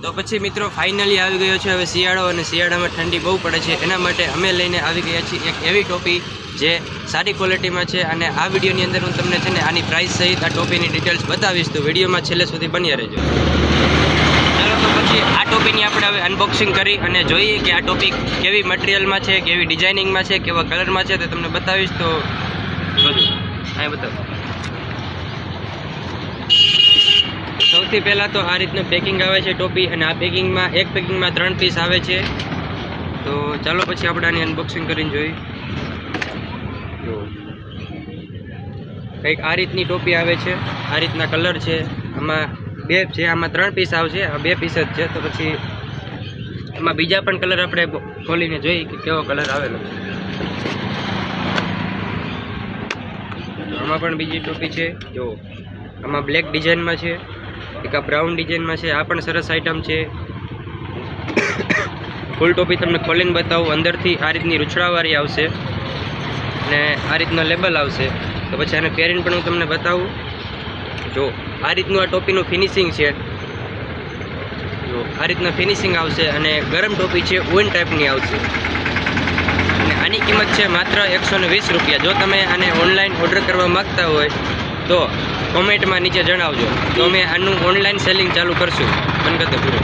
તો પછી મિત્રો ફાઇનલી આવી ગયો છે હવે શિયાળો, અને શિયાળામાં ઠંડી બહુ પડે છે. એના માટે અમે લઈને આવી ગયા છીએ એક એવી ટોપી જે સારી ક્વોલિટીમાં છે. અને આ વિડીયોની અંદર હું તમને છે ને આની પ્રાઇસ સહિત આ ટોપીની ડિટેલ્સ બતાવીશ, તો વિડીયોમાં છેલ્લે સુધી બન્યા રહેજો. ચાલો તો પછી આ ટોપીની આપણે હવે અનબોક્સિંગ કરી અને જોઈએ કે આ ટોપી કેવી મટીરિયલમાં છે, કેવી ડિઝાઇનિંગમાં છે, કેવા કલરમાં છે, તો તમને બતાવીશ. તો બધું અહીં બતાવો. સૌથી પહેલાં તો આ રીતનું પેકિંગ આવે છે ટોપી, અને આ પેકિંગમાં એક પેકિંગમાં 3 પીસ આવે છે. તો ચાલો પછી આપણે આની અનબોક્સિંગ કરીને જોઈએ. જો કંઈક આ રીતની ટોપી આવે છે, આ રીતના કલર છે. આમાં 2 છે, આમાં 3 પીસ આવશે, આ 2 પીસ જ છે. તો પછી એમાં બીજા પણ કલર આપણે ખોલીને જોઈએ કે કેવો કલર આવેલો છે. આમાં પણ બીજી ટોપી છે, જો આમાં બ્લેક ડિઝાઇનમાં છે, એક આ બ્રાઉન ડિઝાઇનમાં છે. આ પણ સરસ આઇટમ છે. ફૂલ ટોપી તમને ખોલીને બતાવું. અંદરથી આ રીતની રૂછડાવાળી આવશે અને આ રીતનો લેબલ આવશે. તો પછી આને પહેરીને પણ હું તમને બતાવું. જો આ રીતનું આ ટોપીનું ફિનિશિંગ છે, જો આ રીતના ફિનિશિંગ આવશે. અને ગરમ ટોપી છે, ઊન ટાઈપની આવશે. અને આની કિંમત છે માત્ર 120 રૂપિયા. જો તમે આને ઓનલાઈન ઓર્ડર કરવા માગતા હોય તો કોમેન્ટમાં નીચે જણાવજો, તો અમે આનું ઓનલાઈન સેલિંગ ચાલુ કરશું. બંધ કરી દો પૂરો.